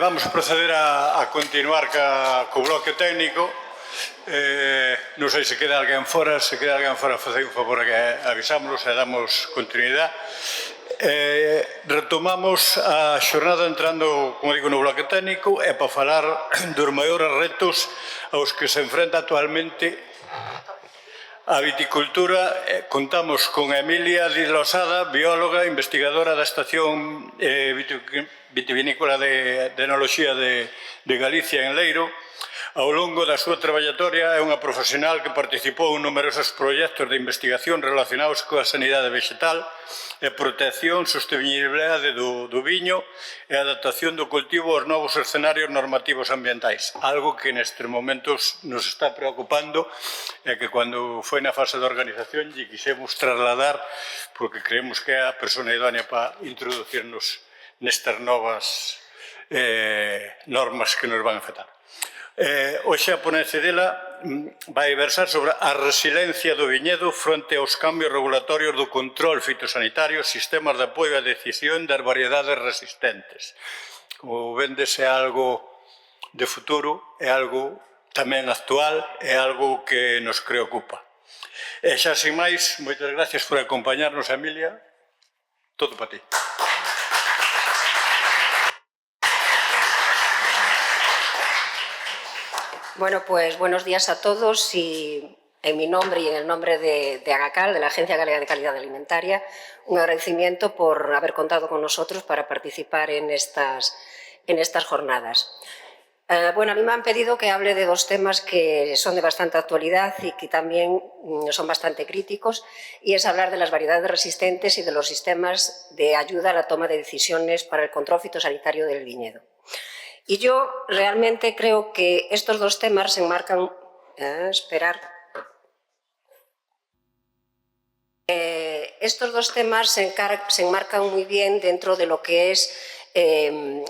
Vamos a proceder a continuar co bloque técnico. Non sei se queda alguén fora, facei un favor que avisámonos e damos continuidade. Retomamos a xornada entrando, como digo, no bloque técnico e para falar dos maiores retos aos que se enfrenta actualmente a viticultura. Contamos con Emilia Diz Losada, bióloga, investigadora da Estación Vitivinícola de Enoloxía de Galicia en Leiro. Ao longo da súa traballatoria é unha profesional que participou en numerosos proxectos de investigación relacionados coa sanidade vegetal e protección, sostenibilidade do viño e adaptación do cultivo aos novos escenarios normativos ambientais. Algo que nestes momentos nos está preocupando e que cando foi na fase de organización lle quixemos trasladar porque creemos que é a persona idónea para introducirnos nestas novas normas que nos van a afectar. Hoxe a ponencia dela vai versar sobre a resiliencia do viñedo fronte aos cambios regulatorios do control fitosanitario, sistemas de apoio e decisión das variedades resistentes. Como vendes, é algo de futuro, é algo tamén actual, é algo que nos preocupa. E xa sin máis, moitas gracias por acompañarnos, Emilia. Todo para ti. Bueno, pues buenos días a todos y en mi nombre y en el nombre de AGACAL, de la Agencia Galega de Calidad Alimentaria, un agradecimiento por haber contado con nosotros para participar en estas jornadas. Bueno, a mí me han pedido que hable de dos temas que son de bastante actualidad y que también son bastante críticos, y es hablar de las variedades resistentes y de los sistemas de ayuda a la toma de decisiones para el control fitosanitario del viñedo. Y yo realmente creo que estos dos temas se enmarcan... estos dos temas se enmarcan muy bien dentro de lo que es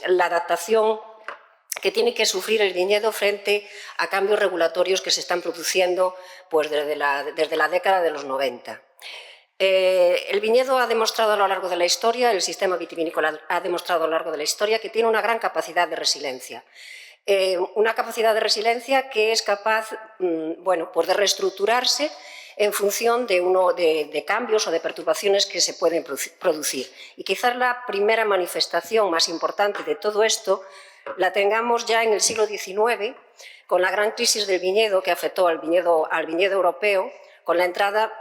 la adaptación que tiene que sufrir el viñedo frente a cambios regulatorios que se están produciendo pues, desde la década de los 90. El viñedo ha demostrado a lo largo de la historia, el sistema vitivinícola ha demostrado a lo largo de la historia que tiene una gran capacidad de resiliencia. Una capacidad de resiliencia que es capaz bueno, pues de reestructurarse en función de cambios o de perturbaciones que se pueden producir. Y quizás la primera manifestación más importante de todo esto la tengamos ya en el siglo XIX, con la gran crisis del viñedo que afectó al viñedo europeo, con la entrada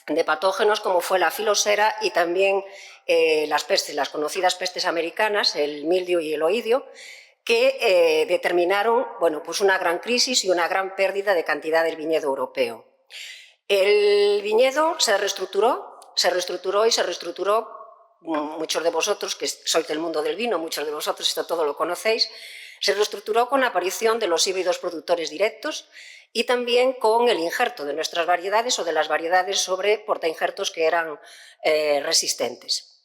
de patógenos como fue la filosera y también las pestes, las conocidas pestes americanas, el mildio y el oidio, que determinaron bueno, pues una gran crisis y una gran pérdida de cantidad del viñedo europeo. El viñedo se reestructuró, muchos de vosotros que sois del mundo del vino, muchos de vosotros esto todo lo conocéis, se reestructuró con la aparición de los híbridos productores directos y también con el injerto de nuestras variedades o de las variedades sobre portainjertos que eran resistentes.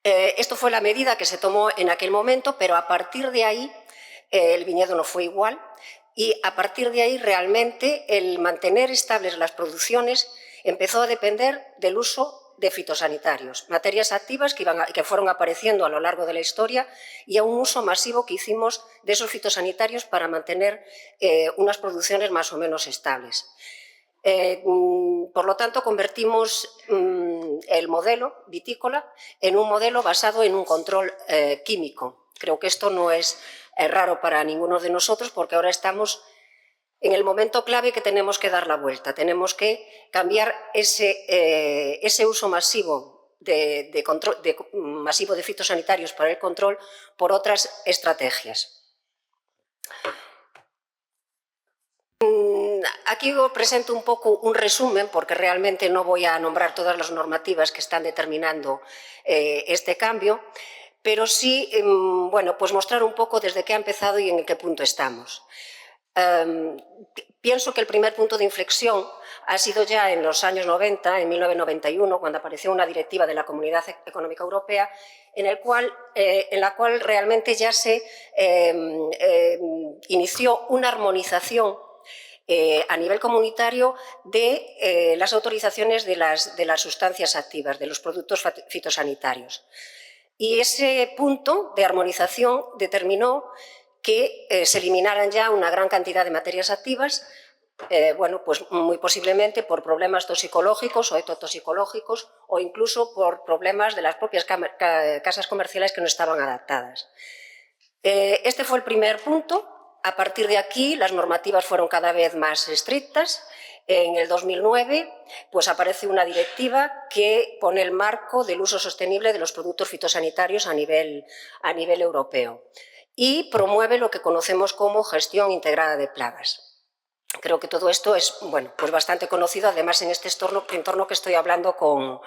Esto fue la medida que se tomó en aquel momento, pero a partir de ahí el viñedo no fue igual y a partir de ahí realmente el mantener estables las producciones empezó a depender del uso de fitosanitarios, materias activas que fueron apareciendo a lo largo de la historia y a un uso masivo que hicimos de esos fitosanitarios para mantener unas producciones más o menos estables. Por lo tanto, convertimos el modelo vitícola en un modelo basado en un control químico. Creo que esto no es raro para ninguno de nosotros porque ahora estamos en el momento clave que tenemos que dar la vuelta. Tenemos que cambiar ese uso masivo de fitosanitarios para el control por otras estrategias. Aquí os presento un poco un resumen, porque realmente no voy a nombrar todas las normativas que están determinando este cambio, pero sí bueno, pues mostrar un poco desde qué ha empezado y en qué punto estamos. Pienso que el primer punto de inflexión ha sido ya en los años 90, en 1991, cuando apareció una directiva de la Comunidad Económica Europea, en la cual realmente ya se inició una armonización a nivel comunitario de las autorizaciones de las sustancias activas, de los productos fitosanitarios. Y ese punto de armonización determinó que se eliminaran ya una gran cantidad de materias activas, bueno, pues muy posiblemente por problemas toxicológicos o etotoxicológicos o incluso por problemas de las propias casas comerciales que no estaban adaptadas. Este fue el primer punto. A partir de aquí, las normativas fueron cada vez más estrictas. En el 2009, pues aparece una directiva que pone el marco del uso sostenible de los productos fitosanitarios a nivel europeo y promueve lo que conocemos como gestión integrada de plagas. Creo que todo esto es, bueno, pues bastante conocido, además en este entorno que estoy hablando con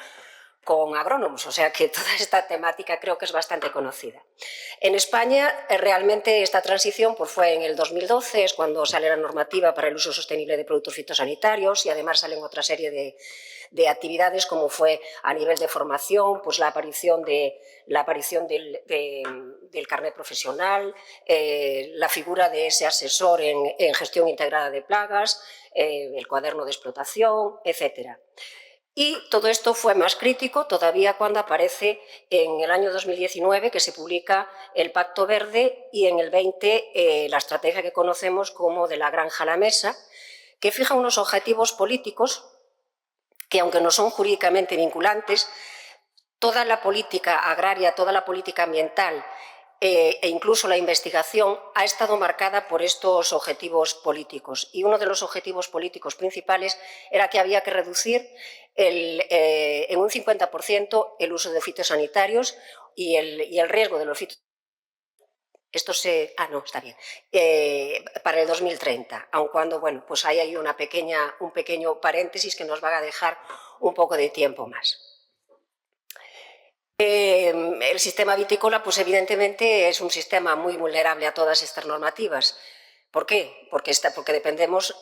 agrónomos, o sea que toda esta temática creo que es bastante conocida. En España realmente esta transición pues fue en el 2012, es cuando sale la normativa para el uso sostenible de productos fitosanitarios y además salen otra serie de actividades como fue a nivel de formación, pues la aparición del carnet profesional, la figura de ese asesor en gestión integrada de plagas, el cuaderno de explotación, etcétera. Y todo esto fue más crítico todavía cuando aparece en el año 2019 que se publica el Pacto Verde y en el 20 la estrategia que conocemos como de la granja a la mesa, que fija unos objetivos políticos que, aunque no son jurídicamente vinculantes, toda la política agraria, toda la política ambiental e incluso la investigación ha estado marcada por estos objetivos políticos. Y uno de los objetivos políticos principales era que había que reducir en un 50% el uso de fitosanitarios y el riesgo de los fitosanitarios. Esto está bien. Para el 2030, aun cuando, bueno, pues ahí hay un pequeño paréntesis que nos va a dejar un poco de tiempo más. El sistema vitícola, pues evidentemente es un sistema muy vulnerable a todas estas normativas. ¿Por qué? Porque dependemos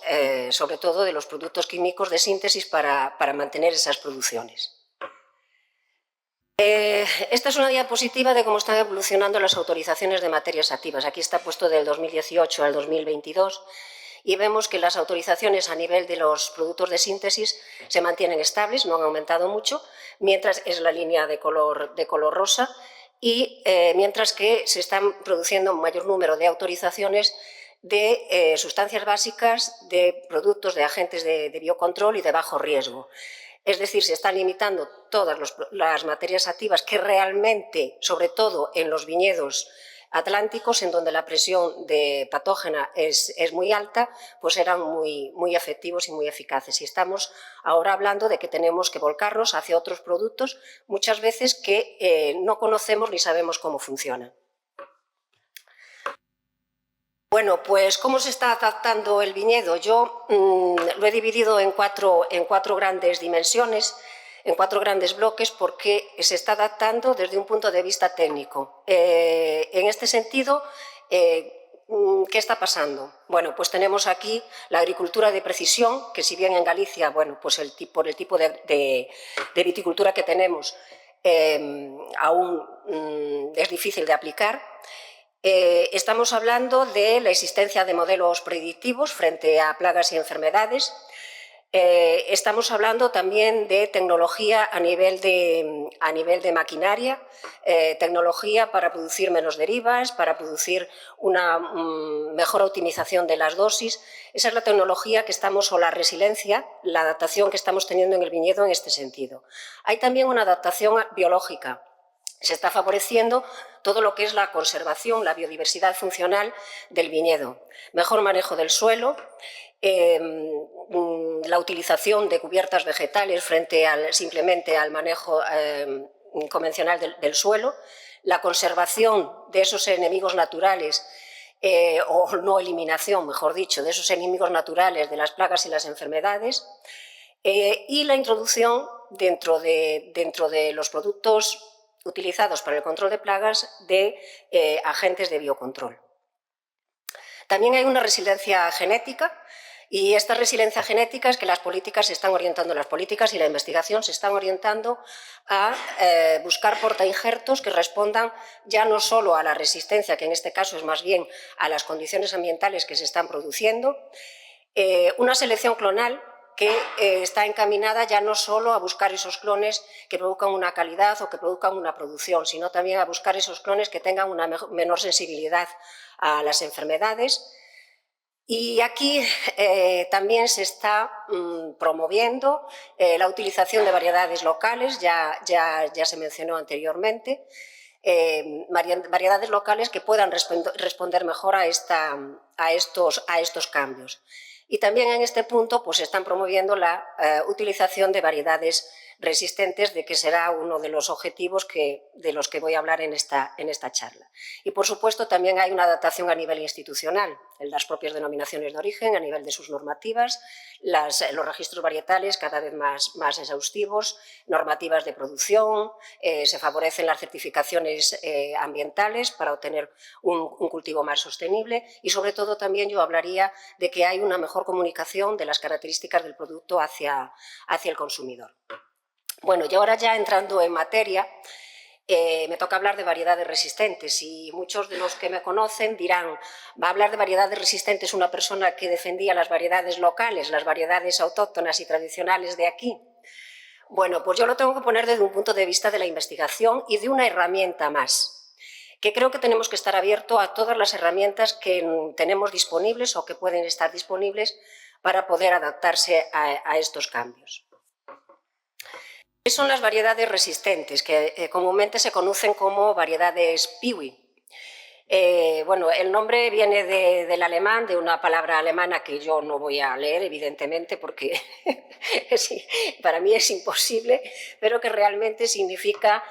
sobre todo de los productos químicos de síntesis para mantener esas producciones. Esta es una diapositiva de cómo están evolucionando las autorizaciones de materias activas. Aquí está puesto del 2018 al 2022 y vemos que las autorizaciones a nivel de los productos de síntesis se mantienen estables, no han aumentado mucho, mientras es la línea de color rosa, y mientras que se están produciendo un mayor número de autorizaciones de sustancias básicas, de productos de agentes de biocontrol y de bajo riesgo. Es decir, se están limitando todas las materias activas que realmente, sobre todo en los viñedos atlánticos, en donde la presión patógena es muy alta, pues eran muy efectivos y muy eficaces. Y estamos ahora hablando de que tenemos que volcarnos hacia otros productos, muchas veces que no conocemos ni sabemos cómo funcionan. Bueno, pues ¿cómo se está adaptando el viñedo? Yo lo he dividido en cuatro grandes dimensiones, en cuatro grandes bloques, porque se está adaptando desde un punto de vista técnico. En este sentido, ¿qué está pasando? Bueno, pues tenemos aquí la agricultura de precisión, que si bien en Galicia, bueno, pues por el tipo de viticultura que tenemos, aún es difícil de aplicar. Estamos hablando de la existencia de modelos predictivos frente a plagas y enfermedades. Estamos hablando también de tecnología a nivel de maquinaria, tecnología para producir menos derivas, para producir una mejor optimización de las dosis. Esa es la tecnología que estamos, o la resiliencia, la adaptación que estamos teniendo en el viñedo en este sentido. Hay también una adaptación biológica. Se está favoreciendo todo lo que es la conservación, la biodiversidad funcional del viñedo, mejor manejo del suelo, la utilización de cubiertas vegetales frente simplemente al manejo convencional del suelo, la conservación de esos enemigos naturales, o no eliminación, mejor dicho, de esos enemigos naturales de las plagas y las enfermedades, y la introducción dentro de los productos utilizados para el control de plagas de agentes de biocontrol. También hay una resiliencia genética, y esta resiliencia genética es que las políticas se están orientando, las políticas y la investigación se están orientando a buscar portainjertos que respondan ya no solo a la resistencia, que en este caso es más bien a las condiciones ambientales que se están produciendo, una selección clonal que está encaminada ya no solo a buscar esos clones que produzcan una calidad o que produzcan una producción, sino también a buscar esos clones que tengan una menor sensibilidad a las enfermedades. Y aquí también se está promoviendo la utilización de variedades locales, ya se mencionó anteriormente, variedades locales que puedan responder mejor a estos cambios. Y también en este punto pues, se están promoviendo la utilización de variedades resistentes, de que será uno de los objetivos de los que voy a hablar en esta charla. Y, por supuesto, también hay una adaptación a nivel institucional, en las propias denominaciones de origen, a nivel de sus normativas, los registros varietales cada vez más exhaustivos, normativas de producción, se favorecen las certificaciones ambientales para obtener un cultivo más sostenible y, sobre todo, también yo hablaría de que hay una mejor comunicación de las características del producto hacia el consumidor. Bueno, y ahora ya entrando en materia, me toca hablar de variedades resistentes y muchos de los que me conocen dirán, ¿va a hablar de variedades resistentes una persona que defendía las variedades locales, las variedades autóctonas y tradicionales de aquí? Bueno, pues yo lo tengo que poner desde un punto de vista de la investigación y de una herramienta más, que creo que tenemos que estar abiertos a todas las herramientas que tenemos disponibles o que pueden estar disponibles para poder adaptarse a estos cambios. ¿Qué son las variedades resistentes, que comúnmente se conocen como variedades PIWI? Bueno, el nombre viene del alemán, de una palabra alemana que yo no voy a leer, evidentemente, porque para mí es imposible, pero que realmente significa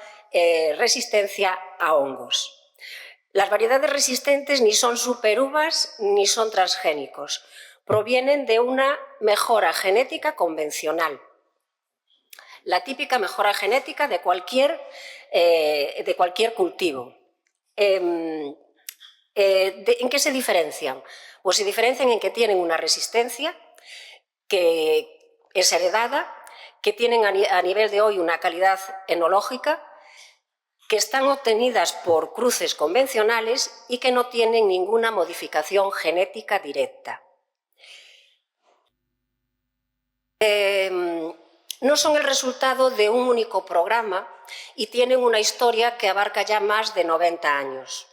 resistencia a hongos. Las variedades resistentes ni son superuvas ni son transgénicos, provienen de una mejora genética convencional. La típica mejora genética de cualquier cultivo. ¿En qué se diferencian? Pues se diferencian en que tienen una resistencia que es heredada, que tienen a nivel de hoy una calidad enológica, que están obtenidas por cruces convencionales y que no tienen ninguna modificación genética directa. No son el resultado de un único programa y tienen una historia que abarca ya más de 90 años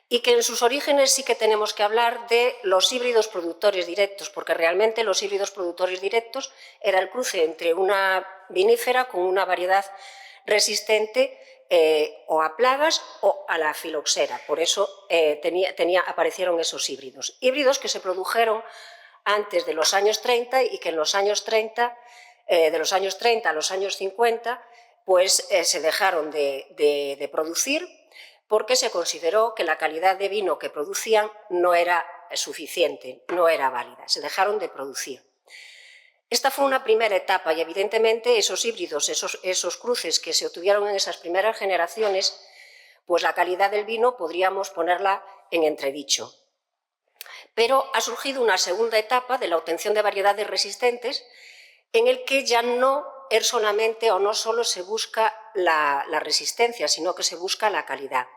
y que en sus orígenes sí que tenemos que hablar de los híbridos productores directos, porque realmente los híbridos productores directos era el cruce entre una vinífera con una variedad resistente o a plagas o a la filoxera. Por eso aparecieron esos híbridos. Híbridos que se produjeron antes de los años 30 y que en los años 30, de los años 30 a los años 50, pues se dejaron de producir porque se consideró que la calidad de vino que producían no era suficiente, no era válida, se dejaron de producir. Esta fue una primera etapa y evidentemente esos híbridos, esos cruces que se obtuvieron en esas primeras generaciones, pues la calidad del vino podríamos ponerla en entredicho. Pero ha surgido una segunda etapa de la obtención de variedades resistentes en el que ya no es solamente o no solo se busca la resistencia, sino que se busca la calidad.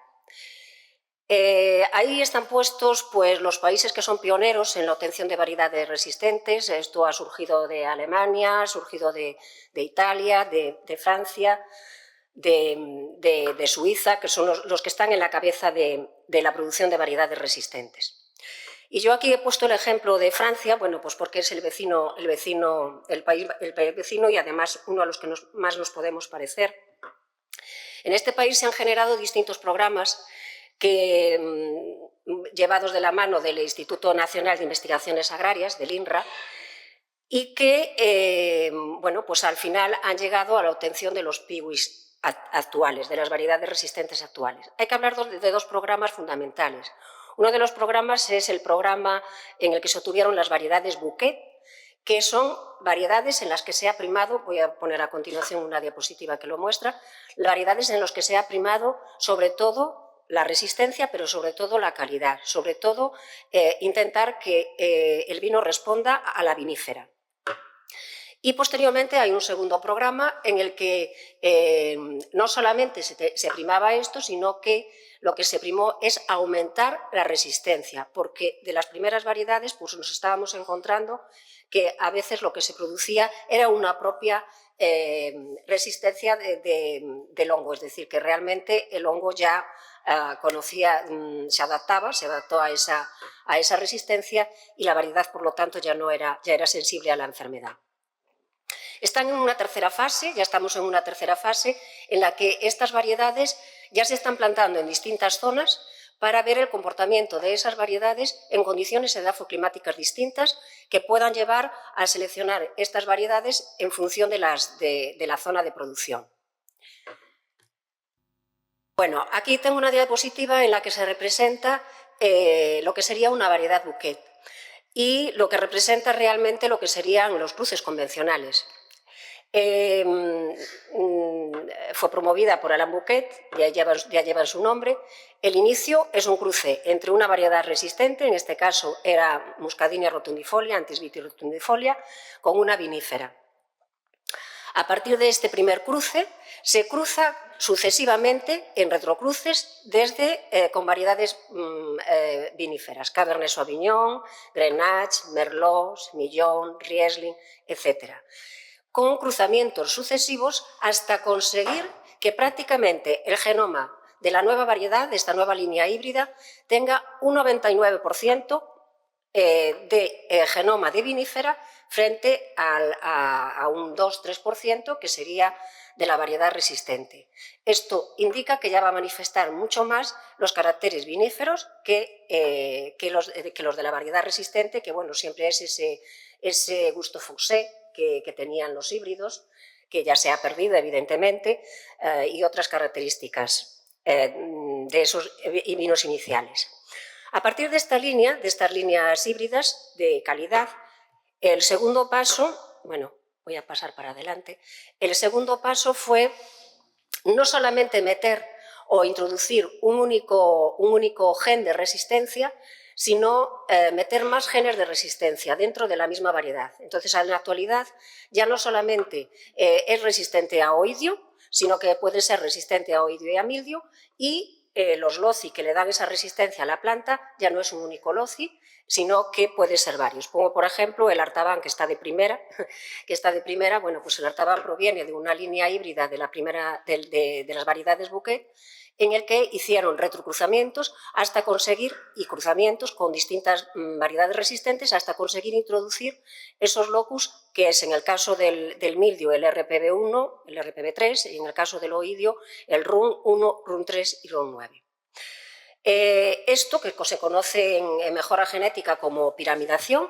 Ahí están puestos pues, los países que son pioneros en la obtención de variedades resistentes. Esto ha surgido de Alemania, ha surgido de Italia, de Francia, de Suiza, que son los que están en la cabeza de la producción de variedades resistentes. Y yo aquí he puesto el ejemplo de Francia, bueno, pues porque es el país vecino y además uno a los que más nos podemos parecer. En este país se han generado distintos programas llevados de la mano del Instituto Nacional de Investigaciones Agrarias, del INRA, y que, bueno, pues al final han llegado a la obtención de los PIWIs actuales, de las variedades resistentes actuales. Hay que hablar de dos programas fundamentales. Uno de los programas es el programa en el que se obtuvieron las variedades Bouquet, que son variedades en las que se ha primado, voy a poner a continuación una diapositiva que lo muestra, variedades en las que se ha primado sobre todo la resistencia, pero sobre todo la calidad, sobre todo intentar que el vino responda a la vinífera. Y posteriormente hay un segundo programa en el que no solamente se primaba esto, sino que lo que se primó es aumentar la resistencia, porque de las primeras variedades pues nos estábamos encontrando que a veces lo que se producía era una propia resistencia del hongo, es decir, que realmente el hongo ya conocía, se adaptó a esa resistencia y la variedad, por lo tanto, ya era sensible a la enfermedad. Están en una tercera fase, ya estamos en una tercera fase en la que estas variedades ya se están plantando en distintas zonas para ver el comportamiento de esas variedades en condiciones edafoclimáticas distintas que puedan llevar a seleccionar estas variedades en función de la zona de producción. Bueno, aquí tengo una diapositiva en la que se representa lo que sería una variedad bouquet y lo que representa realmente lo que serían los cruces convencionales. Fue promovida por Alain Bouquet, ya lleva su nombre. El inicio es un cruce entre una variedad resistente, en este caso era Muscadinia rotundifolia, antes Vitis rotundifolia, con una vinífera. A partir de este primer cruce se cruza sucesivamente en retrocruces con variedades viníferas, Cabernet Sauvignon, Grenache, Merlot, Semillon, Riesling, etc., con cruzamientos sucesivos hasta conseguir que prácticamente el genoma de la nueva variedad, de esta nueva línea híbrida, tenga un 99% de genoma de vinífera frente a un 2-3% que sería de la variedad resistente. Esto indica que ya va a manifestar mucho más los caracteres viníferos que los de la variedad resistente, que bueno, siempre es ese gusto foncé que tenían los híbridos, que ya se ha perdido evidentemente, y otras características de esos vinos iniciales. A partir de esta línea, de estas líneas híbridas de calidad, el segundo paso, bueno, voy a pasar para adelante, el segundo paso fue no solamente meter o introducir un único gen de resistencia, sino meter más genes de resistencia dentro de la misma variedad. Entonces, en la actualidad ya no solamente es resistente a oidio, sino que puede ser resistente a oidio y a mildio, y los loci que le dan esa resistencia a la planta ya no es un único loci, sino que puede ser varios, como por ejemplo el Artaban, que está de primera, bueno, pues el Artaban proviene de una línea híbrida de las variedades Bouquet, en el que hicieron retrocruzamientos hasta conseguir, y cruzamientos con distintas variedades resistentes, hasta conseguir introducir esos locus, que es en el caso del mildio el RPB1, el RPB3, y en el caso del oidio el RUN1, RUN3 y RUN9. Esto, que se conoce en mejora genética como piramidación,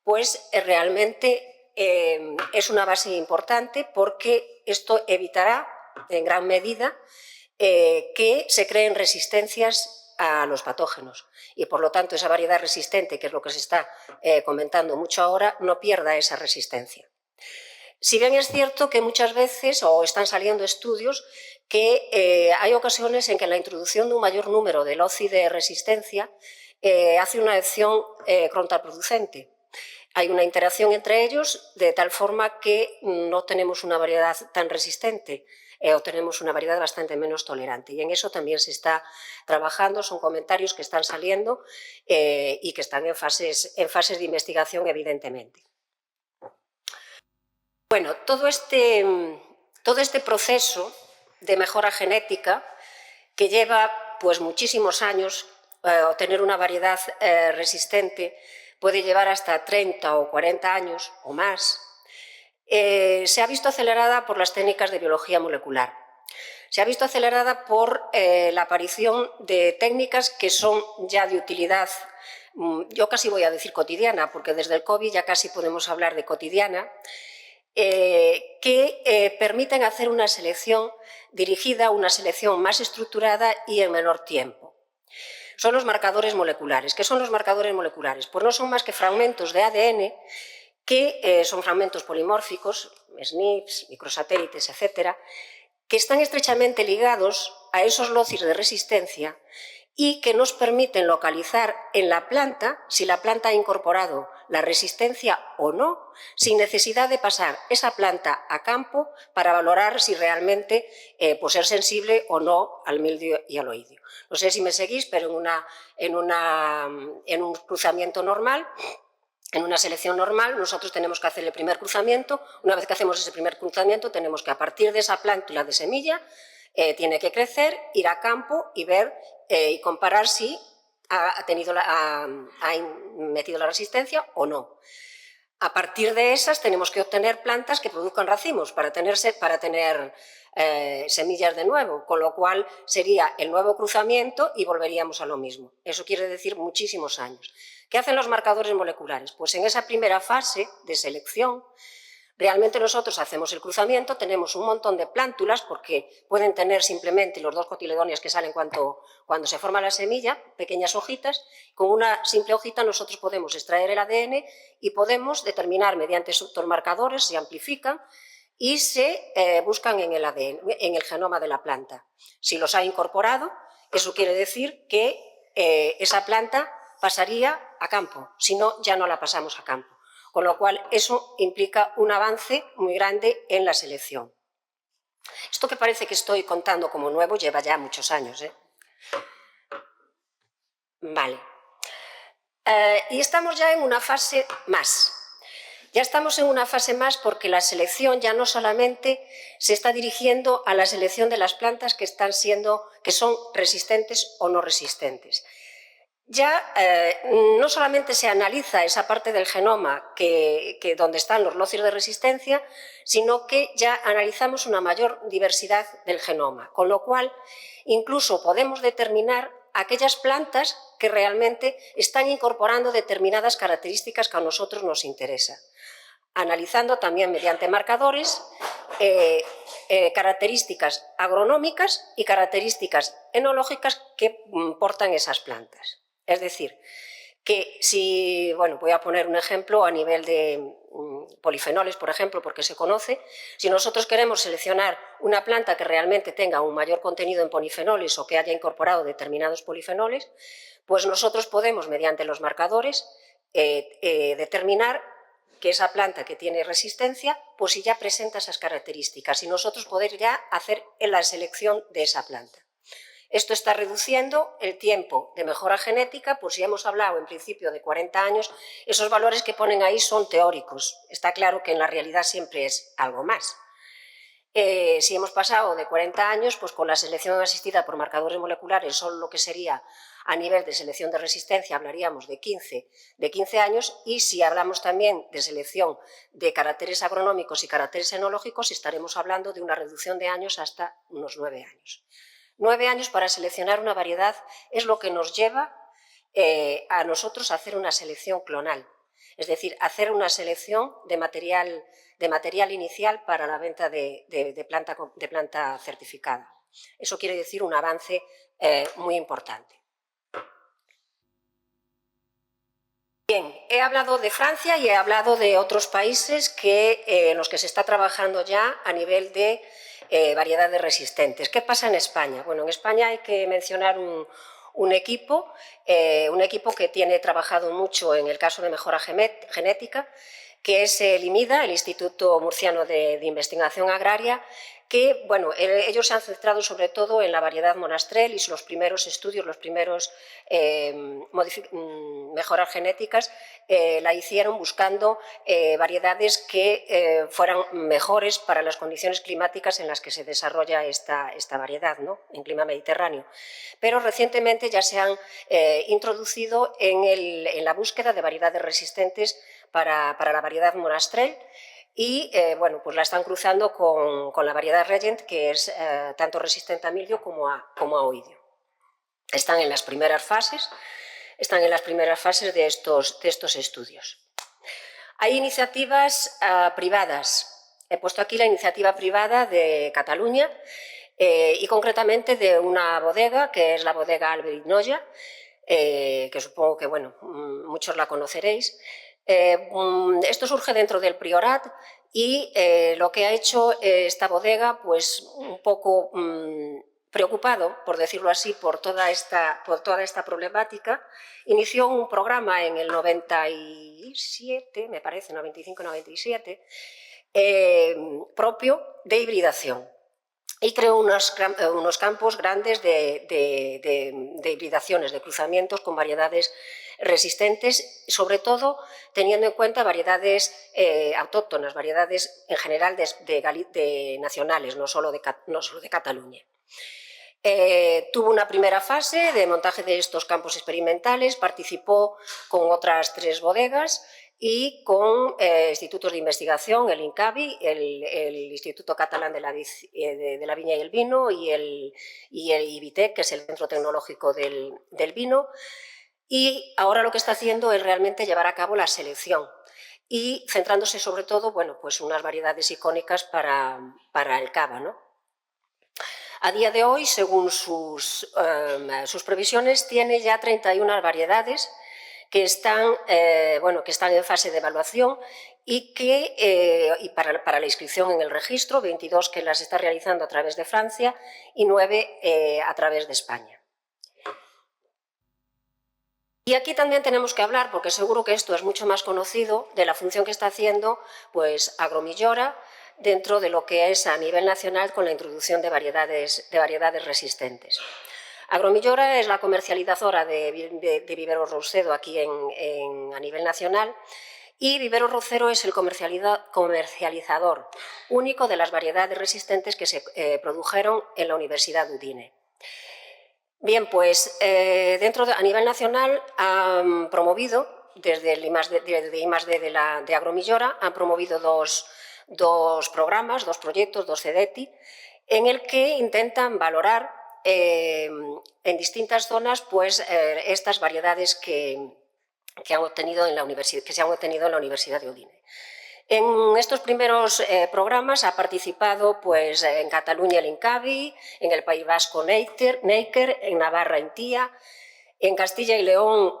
pues realmente es una base importante, porque esto evitará en gran medida que se creen resistencias a los patógenos y, por lo tanto, esa variedad resistente, que es lo que se está comentando mucho ahora, no pierda esa resistencia. Si bien es cierto que muchas veces, o están saliendo estudios, que hay ocasiones en que la introducción de un mayor número de loci de resistencia hace una acción contraproducente. Hay una interacción entre ellos de tal forma que no tenemos una variedad tan resistente, o tenemos una variedad bastante menos tolerante, y en eso también se está trabajando. Son comentarios que están saliendo y que están en fases de investigación, evidentemente. Bueno, todo este proceso de mejora genética, que lleva pues muchísimos años, obtener una variedad resistente puede llevar hasta 30 o 40 años o más, se ha visto acelerada por las técnicas de biología molecular. Se ha visto acelerada por la aparición de técnicas que son ya de utilidad, yo casi voy a decir cotidiana, porque desde el COVID ya casi podemos hablar de cotidiana, que permiten hacer una selección dirigida, una selección más estructurada y en menor tiempo. Son los marcadores moleculares. ¿Qué son los marcadores moleculares? Pues no son más que fragmentos de ADN que son fragmentos polimórficos, SNPs, microsatélites, etcétera, que están estrechamente ligados a esos locis de resistencia y que nos permiten localizar en la planta si la planta ha incorporado la resistencia o no, sin necesidad de pasar esa planta a campo para valorar si realmente pues es sensible o no al mildio y al oidio. No sé si me seguís, pero en un cruzamiento normal, En una selección normal nosotros tenemos que hacer el primer cruzamiento. Una vez que hacemos ese primer cruzamiento tenemos que, a partir de esa plántula de semilla, tiene que crecer, ir a campo y ver y comparar si ha metido la resistencia o no. A partir de esas tenemos que obtener plantas que produzcan racimos para tener semillas de nuevo, con lo cual sería el nuevo cruzamiento y volveríamos a lo mismo. Eso quiere decir muchísimos años. ¿Qué hacen los marcadores moleculares? Pues en esa primera fase de selección, realmente nosotros hacemos el cruzamiento, tenemos un montón de plántulas, porque pueden tener simplemente los 2 cotiledonias que salen cuando se forma la semilla, pequeñas hojitas. Con una simple hojita nosotros podemos extraer el ADN y podemos determinar mediante estos marcadores, se amplifican y se buscan en el ADN, en el genoma de la planta. Si los ha incorporado, eso quiere decir que esa planta pasaría a campo, si no, ya no la pasamos a campo. Con lo cual, eso implica un avance muy grande en la selección. Esto que parece que estoy contando como nuevo lleva ya muchos años, ¿eh? Vale. Y estamos ya en una fase más. Ya estamos en una fase más porque la selección ya no solamente se está dirigiendo a la selección de las plantas que son resistentes o no resistentes. Ya no solamente se analiza esa parte del genoma donde están los locios de resistencia, sino que ya analizamos una mayor diversidad del genoma, con lo cual incluso podemos determinar aquellas plantas que realmente están incorporando determinadas características que a nosotros nos interesan, analizando también mediante marcadores características agronómicas y características enológicas que portan esas plantas. Es decir, que si, bueno, voy a poner un ejemplo a nivel de polifenoles, por ejemplo, porque se conoce, si nosotros queremos seleccionar una planta que realmente tenga un mayor contenido en polifenoles o que haya incorporado determinados polifenoles, pues nosotros podemos, mediante los marcadores, determinar que esa planta que tiene resistencia, pues si ya presenta esas características y nosotros poder ya hacer la selección de esa planta. Esto está reduciendo el tiempo de mejora genética, pues si hemos hablado en principio de 40 años, esos valores que ponen ahí son teóricos. Está claro que en la realidad siempre es algo más. Si hemos pasado de 40 años, pues con la selección asistida por marcadores moleculares, solo lo que sería a nivel de selección de resistencia hablaríamos de 15 años, y si hablamos también de selección de caracteres agronómicos y caracteres enológicos, estaremos hablando de una reducción de años hasta unos 9 años. 9 años para seleccionar una variedad es lo que nos lleva a nosotros a hacer una selección clonal, es decir, hacer una selección de material inicial para la venta de planta certificada. Eso quiere decir un avance muy importante. Bien, he hablado de Francia y he hablado de otros países en los que se está trabajando ya a nivel de variedades resistentes. ¿Qué pasa en España? Bueno, en España hay que mencionar un equipo que tiene trabajado mucho en el caso de mejora genética, que es el IMIDA, el Instituto Murciano de Investigación Agraria, que, bueno, ellos se han centrado sobre todo en la variedad monastrell, y los primeros estudios, los primeros mejoras genéticas la hicieron buscando variedades que fueran mejores para las condiciones climáticas en las que se desarrolla esta variedad, ¿no?, en clima mediterráneo. Pero recientemente ya se han introducido en la búsqueda de variedades resistentes para la variedad monastrell, y bueno, pues la están cruzando con la variedad Regent, que es tanto resistente a mildio como a oidio. Están en las primeras fases de estos estudios. Hay iniciativas privadas. He puesto aquí la iniciativa privada de Cataluña y concretamente de una bodega, que es la bodega Albert Noya, que supongo que, bueno, muchos la conoceréis. Esto surge dentro del Priorat y lo que ha hecho esta bodega, pues un poco preocupado, por decirlo así, por toda esta problemática, inició un programa en el 97, me parece, 95-97, propio de hibridación. Y creó unos campos grandes de hibridaciones, de cruzamientos con variedades resistentes, sobre todo teniendo en cuenta variedades autóctonas, variedades en general de nacionales, no solo de Cataluña. Tuvo una primera fase de montaje de estos campos experimentales, participó con otras 3 bodegas y con institutos de investigación, el INCAVI, el Instituto Catalán de la Viña y el Vino y el IBITEC, que es el Centro Tecnológico del Vino, y ahora lo que está haciendo es realmente llevar a cabo la selección y centrándose sobre todo, bueno, pues unas variedades icónicas para el cava, ¿no? A día de hoy, según sus previsiones, tiene ya 31 variedades que están en fase de evaluación y para la inscripción en el registro, 22 que las está realizando a través de Francia y 9 a través de España. Y aquí también tenemos que hablar, porque seguro que esto es mucho más conocido, de la función que está haciendo pues, Agromillora dentro de lo que es a nivel nacional con la introducción de variedades resistentes. Agromillora es la comercializadora de Viveros Roucedo aquí a nivel nacional y Viveros Roucedo es el comercializador único de las variedades resistentes que se produjeron en la Universidad de Udine. Bien, pues a nivel nacional han promovido, desde el I+D de Agromillora, han promovido dos programas, 2 proyectos, 2 CEDETI, en el que intentan valorar en distintas zonas pues, estas variedades que se han obtenido en la Universidad de Udine. En estos primeros programas ha participado pues, en Cataluña el INCAVI, en el País Vasco Neiker, en Navarra Intia, en Castilla y León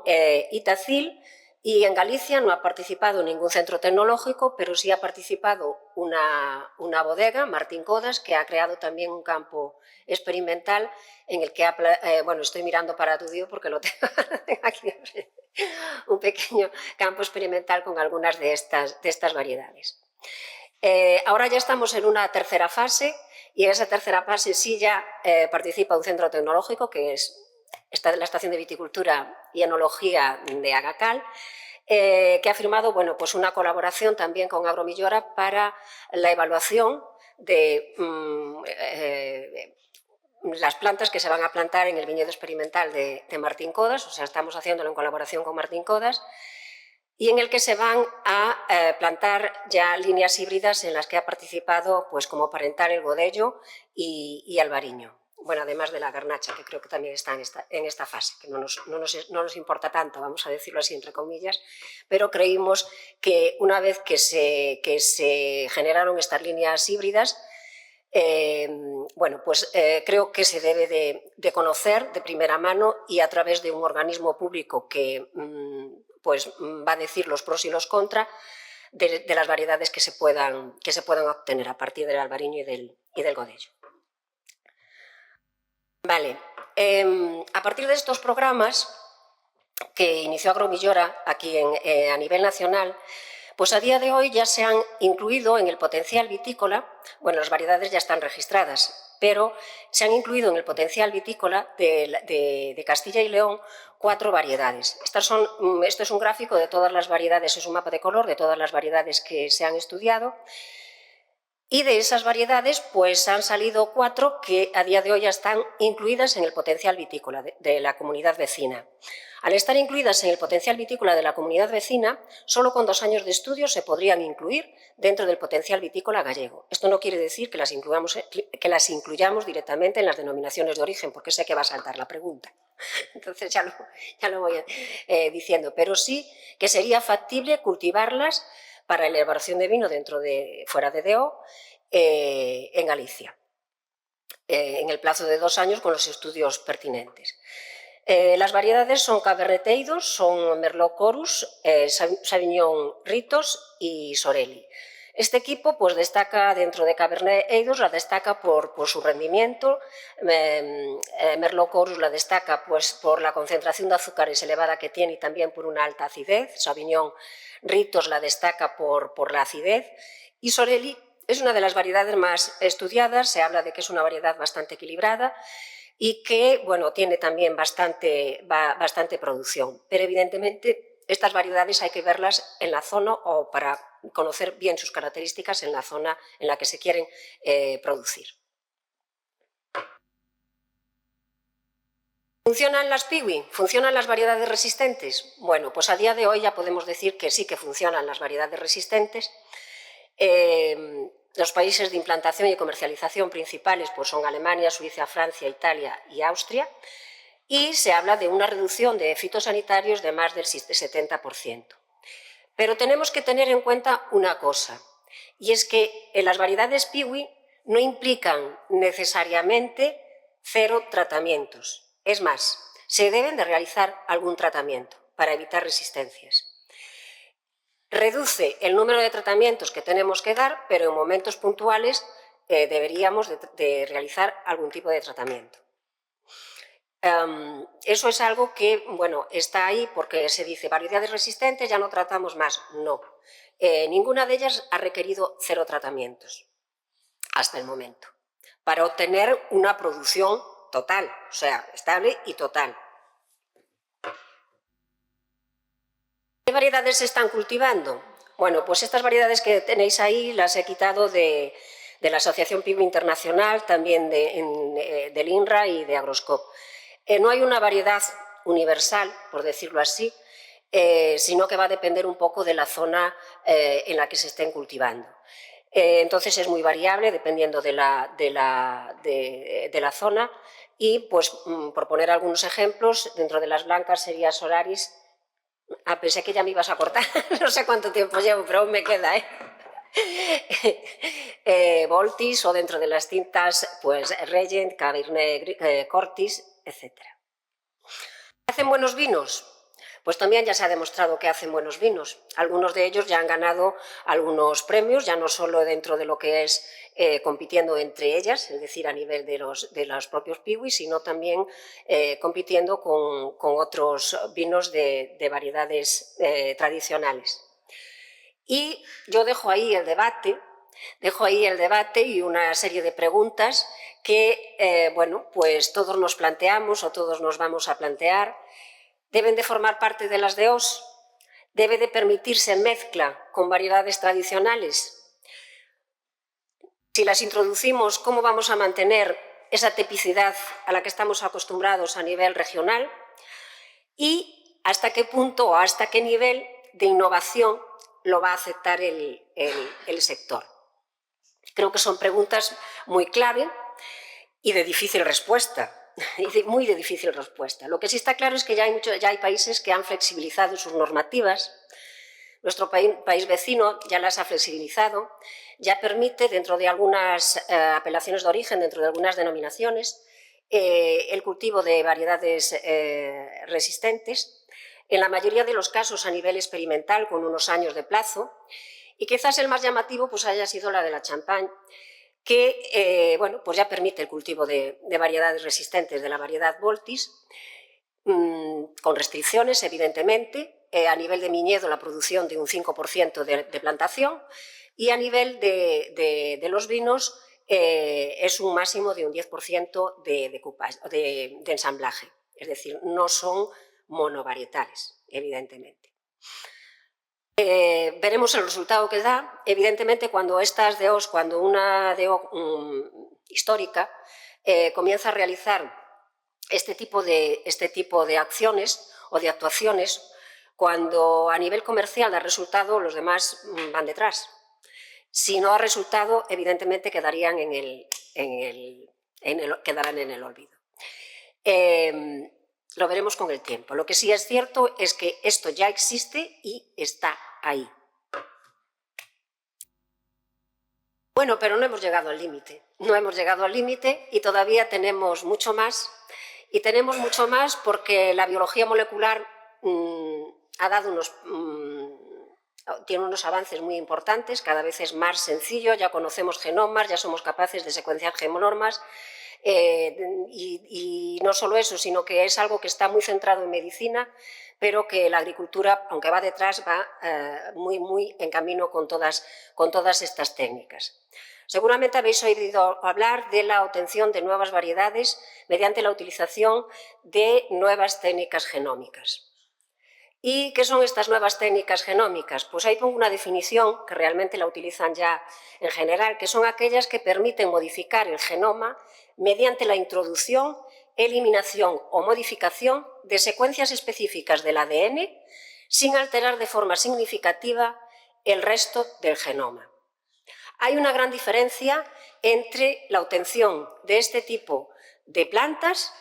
Itacil, y en Galicia no ha participado ningún centro tecnológico, pero sí ha participado una bodega, Martín Codas, que ha creado también un campo experimental en el que estoy mirando para tu Dios porque lo tengo aquí, un pequeño campo experimental con algunas de estas variedades. Ahora ya estamos en una tercera fase y en esa tercera fase sí ya participa un centro tecnológico que es la Estación de Viticultura y Enología de Agacal, que ha firmado pues una colaboración también con Agromillora para la evaluación de las plantas que se van a plantar en el viñedo experimental de Martín Codas, o sea, estamos haciéndolo en colaboración con Martín Codas, y en el que se van a plantar ya líneas híbridas en las que ha participado pues, como parental el Godello y Albariño. Bueno, además de la garnacha, que creo que también está en esta fase, que no nos importa tanto, vamos a decirlo así entre comillas, pero creímos que una vez que se generaron estas líneas híbridas, creo que se debe de conocer de primera mano y a través de un organismo público que va a decir los pros y los contras de las variedades que se puedan obtener a partir del albariño y del godello. Vale, a partir de estos programas que inició Agromillora aquí a nivel nacional, pues a día de hoy ya se han incluido en el potencial vitícola, bueno, las variedades ya están registradas, pero se han incluido en el potencial vitícola de Castilla y León 4 variedades. Esto es un gráfico de todas las variedades, es un mapa de color de todas las variedades que se han estudiado. Y de esas variedades pues han salido 4 que a día de hoy ya están incluidas en el potencial vitícola de la comunidad vecina. Al estar incluidas en el potencial vitícola de la comunidad vecina, solo con 2 años de estudio se podrían incluir dentro del potencial vitícola gallego. Esto no quiere decir que las incluyamos directamente en las denominaciones de origen, porque sé que va a saltar la pregunta. Entonces ya lo voy diciendo, pero sí que sería factible cultivarlas para elaboración de vino fuera de DO en Galicia, en el plazo de 2 años con los estudios pertinentes. Las variedades son Cabernet Eidos, son Merlot Corus, Sauvignon Ritos y Sorelli. Este equipo pues, destaca dentro de Cabernet Eidos, la destaca por su rendimiento, Merlot Corus la destaca pues, por la concentración de azúcares elevada que tiene y también por una alta acidez, Sauvignon Ritos la destaca por la acidez y Sorelli es una de las variedades más estudiadas, se habla de que es una variedad bastante equilibrada y que, bueno, tiene también bastante producción. Pero evidentemente estas variedades hay que verlas en la zona o para conocer bien sus características en la zona en la que se quieren producir. ¿Funcionan las piwi? ¿Funcionan las variedades resistentes? Bueno, pues a día de hoy ya podemos decir que sí que funcionan las variedades resistentes. Los países de implantación y comercialización principales pues son Alemania, Suiza, Francia, Italia y Austria, y se habla de una reducción de fitosanitarios de más del 70%. Pero tenemos que tener en cuenta una cosa, y es que las variedades piwi no implican necesariamente 0 tratamientos. Es más, se deben de realizar algún tratamiento para evitar resistencias. Reduce el número de tratamientos que tenemos que dar, pero en momentos puntuales deberíamos de realizar algún tipo de tratamiento. Eso es algo que, bueno, está ahí porque se dice variedades resistentes, ya no tratamos más. No, ninguna de ellas ha requerido 0 tratamientos hasta el momento, para obtener una producción total, o sea, estable y total. ¿Qué variedades se están cultivando? Bueno, pues estas variedades que tenéis ahí las he quitado de la Asociación Piwi Internacional, también del INRA y de Agroscope. No hay una variedad universal, por decirlo así, sino que va a depender un poco de la zona en la que se estén cultivando. Entonces es muy variable dependiendo de la zona y, pues, por poner algunos ejemplos, dentro de las blancas sería Solaris. Pensé que ya me ibas a cortar, no sé cuánto tiempo llevo, pero aún me queda, Voltis, o dentro de las tintas, pues Regent, Cabernet Cortis, etc. ¿Hacen buenos vinos? Pues también ya se ha demostrado que hacen buenos vinos. Algunos de ellos ya han ganado algunos premios, ya no solo dentro de lo que es compitiendo entre ellas, es decir, a nivel de los propios piwis, sino también compitiendo con otros vinos de variedades tradicionales. Y yo dejo ahí el debate y una serie de preguntas que, bueno, pues todos nos planteamos o todos nos vamos a plantear. ¿Deben de formar parte de las DOs? ¿Debe de permitirse mezcla con variedades tradicionales? Si las introducimos, ¿cómo vamos a mantener esa tipicidad a la que estamos acostumbrados a nivel regional? ¿Y hasta qué punto o hasta qué nivel de innovación lo va a aceptar el sector? Creo que son preguntas muy clave y de difícil respuesta. Muy de difícil respuesta. Lo que sí está claro es que ya hay países que han flexibilizado sus normativas. Nuestro país vecino ya las ha flexibilizado, ya permite, dentro de algunas apelaciones de origen, dentro de algunas denominaciones, el cultivo de variedades resistentes, en la mayoría de los casos a nivel experimental, con unos años de plazo, y quizás el más llamativo pues haya sido la de la Champagne, que bueno, pues ya permite el cultivo de variedades resistentes de la variedad Voltis, con restricciones, evidentemente, a nivel de viñedo la producción de un 5% de plantación, y a nivel de los vinos es un máximo de un 10% de ensamblaje, es decir, no son monovarietales, evidentemente. Veremos el resultado que da. Evidentemente, cuando una DO histórica comienza a realizar este tipo de acciones o de actuaciones, cuando a nivel comercial da resultado, los demás van detrás. Si no ha resultado, evidentemente quedarán en el olvido. Lo veremos con el tiempo. Lo que sí es cierto es que esto ya existe y está ahí. Bueno, pero no hemos llegado al límite. No hemos llegado al límite y todavía tenemos mucho más. Y tenemos mucho más porque la biología molecular ha dado tiene unos avances muy importantes, cada vez es más sencillo, ya conocemos genomas, ya somos capaces de secuenciar genomas, y no solo eso, sino que es algo que está muy centrado en medicina, pero que la agricultura, aunque va detrás, va muy en camino con todas estas técnicas. Seguramente habéis oído hablar de la obtención de nuevas variedades mediante la utilización de nuevas técnicas genómicas. ¿Y qué son estas nuevas técnicas genómicas? Pues ahí pongo una definición que realmente la utilizan ya en general, que son aquellas que permiten modificar el genoma mediante la introducción, eliminación o modificación de secuencias específicas del ADN sin alterar de forma significativa el resto del genoma. Hay una gran diferencia entre la obtención de este tipo de plantas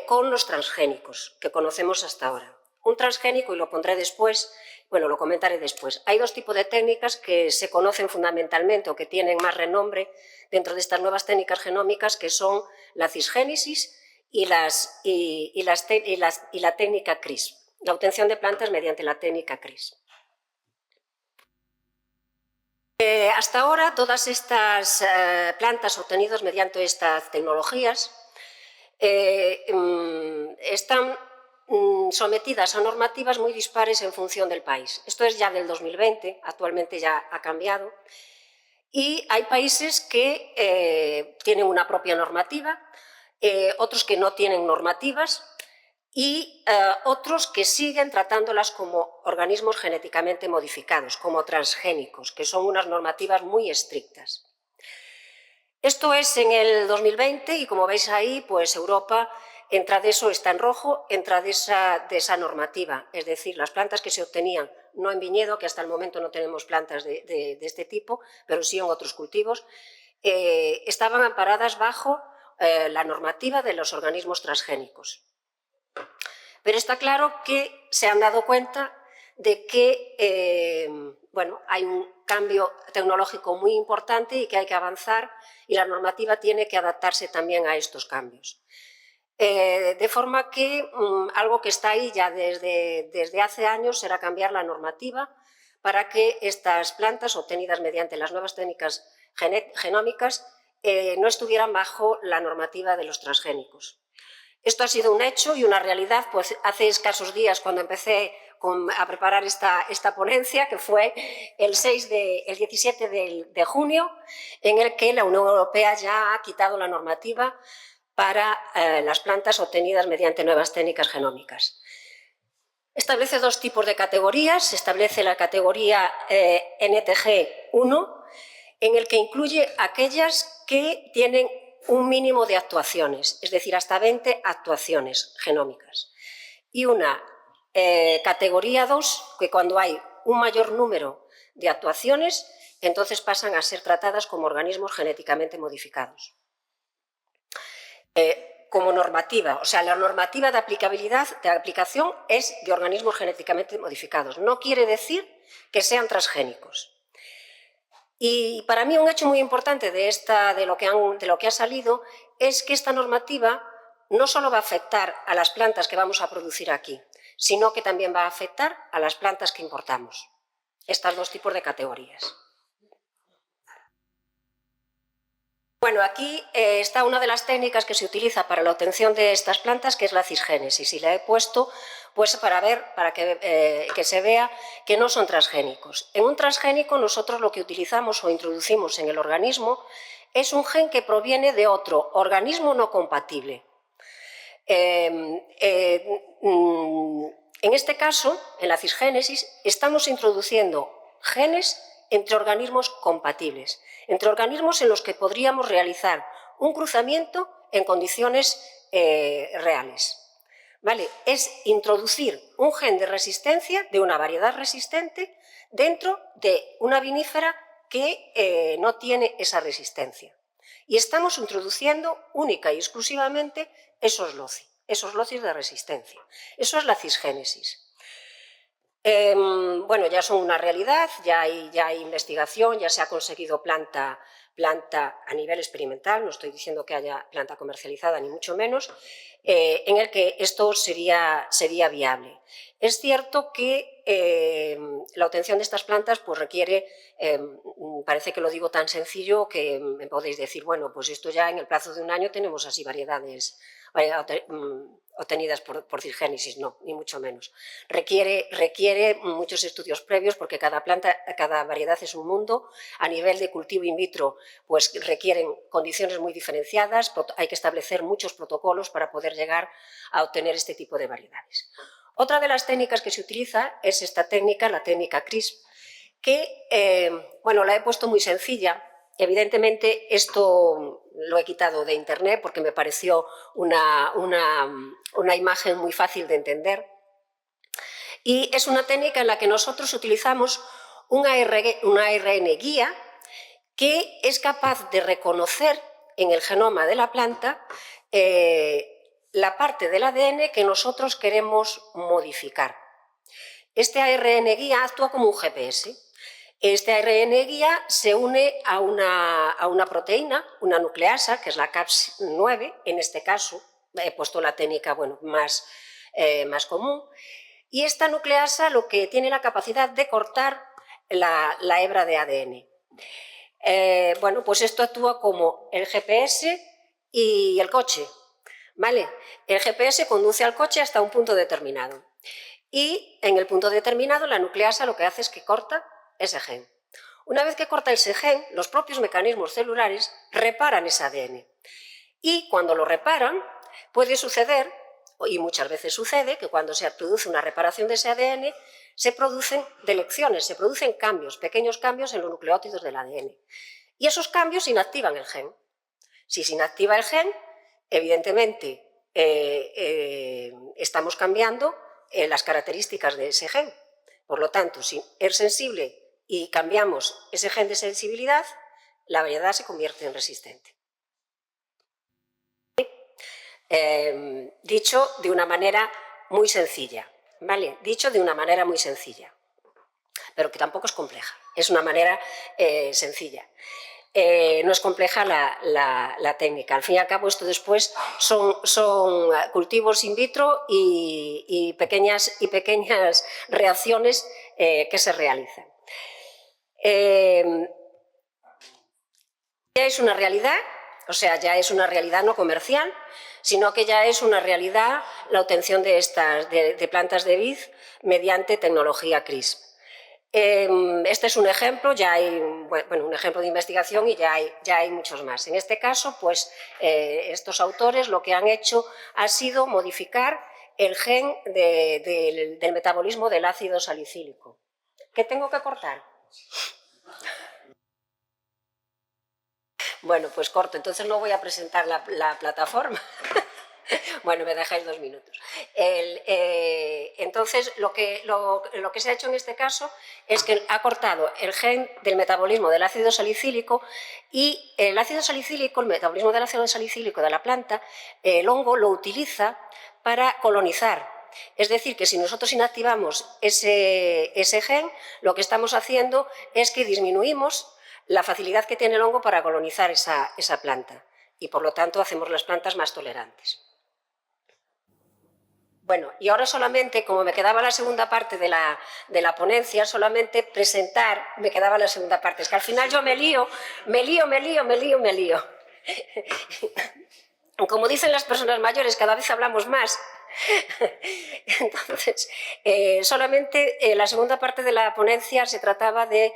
con los transgénicos que conocemos hasta ahora. Un transgénico, y lo pondré después, bueno, lo comentaré después. Hay dos tipos de técnicas que se conocen fundamentalmente o que tienen más renombre dentro de estas nuevas técnicas genómicas, que son la cisgénesis y la técnica CRISP, la obtención de plantas mediante la técnica CRISP. Hasta ahora, todas estas plantas obtenidas mediante estas tecnologías están sometidas a normativas muy dispares en función del país. Esto es ya del 2020, actualmente ya ha cambiado, y hay países que tienen una propia normativa, otros que no tienen normativas y otros que siguen tratándolas como organismos genéticamente modificados, como transgénicos, que son unas normativas muy estrictas. Esto es en el 2020 y, como veis ahí, pues Europa entra de eso, está en rojo, entra de esa normativa, es decir, las plantas que se obtenían no en viñedo, que hasta el momento no tenemos plantas de este tipo, pero sí en otros cultivos, estaban amparadas bajo la normativa de los organismos transgénicos. Pero está claro que se han dado cuenta de que bueno, hay un cambio tecnológico muy importante y que hay que avanzar, y la normativa tiene que adaptarse también a estos cambios. De forma que algo que está ahí ya desde hace años será cambiar la normativa para que estas plantas obtenidas mediante las nuevas técnicas genómicas no estuvieran bajo la normativa de los transgénicos. Esto ha sido un hecho y una realidad, pues hace escasos días, cuando empecé a preparar esta ponencia, que fue el 17 de junio, en el que la Unión Europea ya ha quitado la normativa para las plantas obtenidas mediante nuevas técnicas genómicas. Establece dos tipos de categorías. Establece la categoría NTG1, en el que incluye aquellas que tienen un mínimo de actuaciones, es decir, hasta 20 actuaciones genómicas. Y una categoría 2, que cuando hay un mayor número de actuaciones, entonces pasan a ser tratadas como organismos genéticamente modificados. Como normativa, o sea, la normativa de aplicación es de organismos genéticamente modificados. No quiere decir que sean transgénicos. Y para mí un hecho muy importante de lo que ha salido es que esta normativa no solo va a afectar a las plantas que vamos a producir aquí, sino que también va a afectar a las plantas que importamos. Estos dos tipos de categorías. Bueno, aquí está una de las técnicas que se utiliza para la obtención de estas plantas, que es la cisgénesis, y la he puesto pues para que se vea que no son transgénicos. En un transgénico nosotros lo que utilizamos o introducimos en el organismo es un gen que proviene de otro organismo no compatible. En este caso, en la cisgénesis, estamos introduciendo genes entre organismos compatibles, entre organismos en los que podríamos realizar un cruzamiento en condiciones reales. ¿Vale? Es introducir un gen de resistencia de una variedad resistente dentro de una vinífera que no tiene esa resistencia. Y estamos introduciendo única y exclusivamente esos loci de resistencia. Eso es la cisgénesis. Bueno, ya son una realidad, ya hay investigación, ya se ha conseguido planta a nivel experimental, no estoy diciendo que haya planta comercializada ni mucho menos, en el que esto sería viable. Es cierto que la obtención de estas plantas pues requiere, parece que lo digo tan sencillo que me podéis decir, bueno, pues esto ya en el plazo de un año tenemos así variedades obtenidas por cirgénesis, no, ni mucho menos. Requiere muchos estudios previos porque cada planta, cada variedad es un mundo. A nivel de cultivo in vitro, pues requieren condiciones muy diferenciadas, hay que establecer muchos protocolos para poder llegar a obtener este tipo de variedades. Otra de las técnicas que se utiliza es esta técnica, la técnica CRISP, que, bueno, la he puesto muy sencilla. Evidentemente, esto lo he quitado de internet porque me pareció una imagen muy fácil de entender. Y es una técnica en la que nosotros utilizamos una ARN guía que es capaz de reconocer en el genoma de la planta la parte del ADN que nosotros queremos modificar. Este ARN guía actúa como un GPS. Este ARN guía se une a una proteína, una nucleasa, que es la CAPS9, en este caso, he puesto la técnica más común, y esta nucleasa lo que tiene la capacidad de cortar la hebra de ADN. Bueno, pues esto actúa como el GPS y el coche, ¿vale? El GPS conduce al coche hasta un punto determinado y en el punto determinado la nucleasa lo que hace es que corta ese gen. Una vez que corta ese gen, los propios mecanismos celulares reparan ese ADN. Y cuando lo reparan, puede suceder, y muchas veces sucede, que cuando se produce una reparación de ese ADN, se producen delecciones, se producen cambios, pequeños cambios en los nucleótidos del ADN. Y esos cambios inactivan el gen. Si se inactiva el gen, evidentemente estamos cambiando las características de ese gen. Por lo tanto, si es sensible y cambiamos ese gen de sensibilidad, la variedad se convierte en resistente. Dicho de una manera muy sencilla, ¿vale? Dicho de una manera muy sencilla, pero que tampoco es compleja, es una manera sencilla. No es compleja la técnica. Al fin y al cabo, esto después son cultivos in vitro y pequeñas reacciones que se realizan. Ya es una realidad, o sea, ya es una realidad no comercial, sino que ya es una realidad la obtención de plantas de vid mediante tecnología CRISP. Este es un ejemplo, ya hay un ejemplo de investigación y ya hay muchos más. En este caso, pues estos autores lo que han hecho ha sido modificar el gen del metabolismo del ácido salicílico. ¿Qué tengo que cortar? Bueno, pues corto, entonces no voy a presentar la plataforma. Bueno, me dejáis 2 minutos. Entonces, lo que se ha hecho en este caso es que ha cortado el gen del metabolismo del ácido salicílico y el ácido salicílico, el metabolismo del ácido salicílico de la planta, el hongo lo utiliza para colonizar. Es decir, que si nosotros inactivamos ese gen, lo que estamos haciendo es que disminuimos la facilidad que tiene el hongo para colonizar esa planta y, por lo tanto, hacemos las plantas más tolerantes. Bueno, y ahora solamente, como me quedaba la segunda parte de la ponencia, solamente presentar, me quedaba la segunda parte, es que al final yo me lío. Como dicen las personas mayores, cada vez hablamos más. Entonces, solamente la segunda parte de la ponencia se trataba de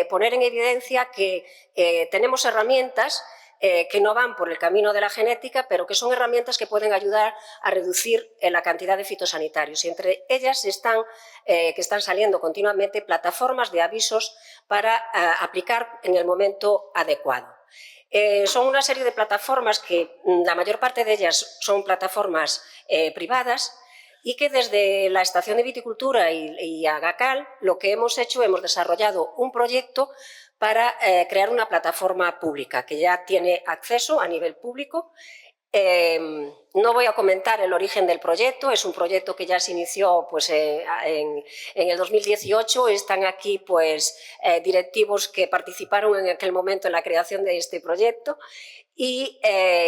poner en evidencia que tenemos herramientas que no van por el camino de la genética, pero que son herramientas que pueden ayudar a reducir la cantidad de fitosanitarios. Y entre ellas que están saliendo continuamente plataformas de avisos para aplicar en el momento adecuado. Son una serie de plataformas que la mayor parte de ellas son plataformas privadas y que desde la Estación de Viticultura y Agacal lo que hemos hecho, hemos desarrollado un proyecto para crear una plataforma pública que ya tiene acceso a nivel público. No voy a comentar el origen del proyecto, es un proyecto que ya se inició pues, en el 2018, están aquí pues, directivos que participaron en aquel momento en la creación de este proyecto y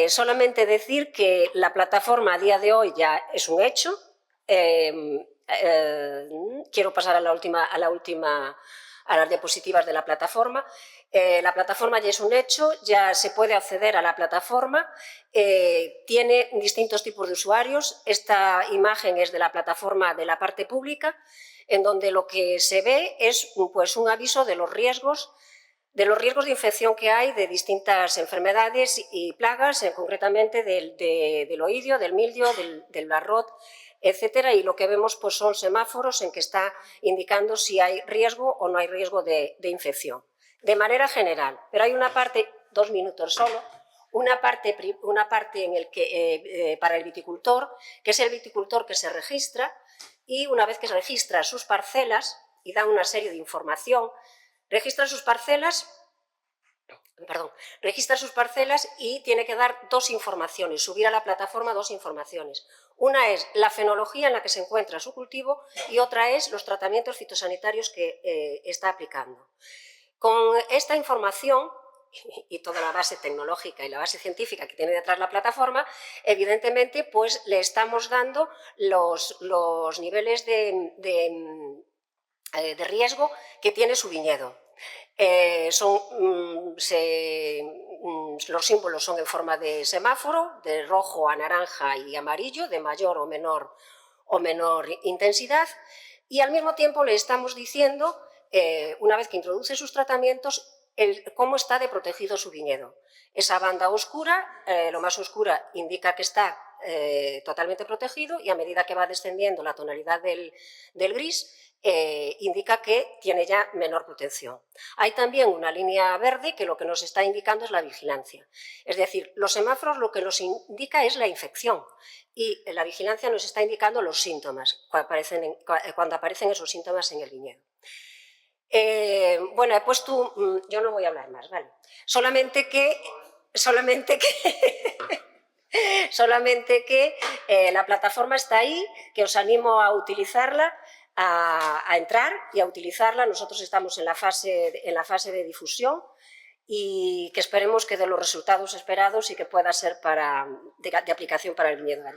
solamente decir que la plataforma a día de hoy ya es un hecho. quiero pasar a las diapositivas de la plataforma. La plataforma ya es un hecho, ya se puede acceder a la plataforma, tiene distintos tipos de usuarios. Esta imagen es de la plataforma de la parte pública, en donde lo que se ve es pues, un aviso de los riesgos de infección que hay de distintas enfermedades y plagas, concretamente del oidio, del mildio, del barrot, etcétera, y lo que vemos pues, son semáforos en que está indicando si hay riesgo o no hay riesgo de infección. De manera general, pero hay una parte, 2 minutos solo, una parte en el que, para el viticultor, que es el viticultor que se registra, y una vez que se registra sus parcelas y da una serie de información, registra sus parcelas y tiene que dar 2 informaciones, subir a la plataforma 2 informaciones. Una es la fenología en la que se encuentra su cultivo y otra es los tratamientos fitosanitarios que está aplicando. Con esta información y toda la base tecnológica y la base científica que tiene detrás la plataforma, evidentemente pues, le estamos dando los niveles de riesgo que tiene su viñedo. Los símbolos son en forma de semáforo, de rojo a naranja y amarillo, de mayor o menor intensidad, y al mismo tiempo le estamos diciendo, una vez que introduce sus tratamientos, cómo está de protegido su viñedo. Esa banda oscura, lo más oscura, indica que está totalmente protegido, y a medida que va descendiendo la tonalidad del gris, indica que tiene ya menor protección. Hay también una línea verde que lo que nos está indicando es la vigilancia. Es decir, los semáforos lo que nos indica es la infección y la vigilancia nos está indicando los síntomas, cuando aparecen esos síntomas en el viñedo. Bueno, he puesto, yo no voy a hablar más, ¿vale? Solamente que la plataforma está ahí, que os animo a utilizarla, a entrar y a utilizarla. Nosotros estamos en la fase de difusión y que esperemos que dé los resultados esperados y que pueda ser de aplicación para el viñedo.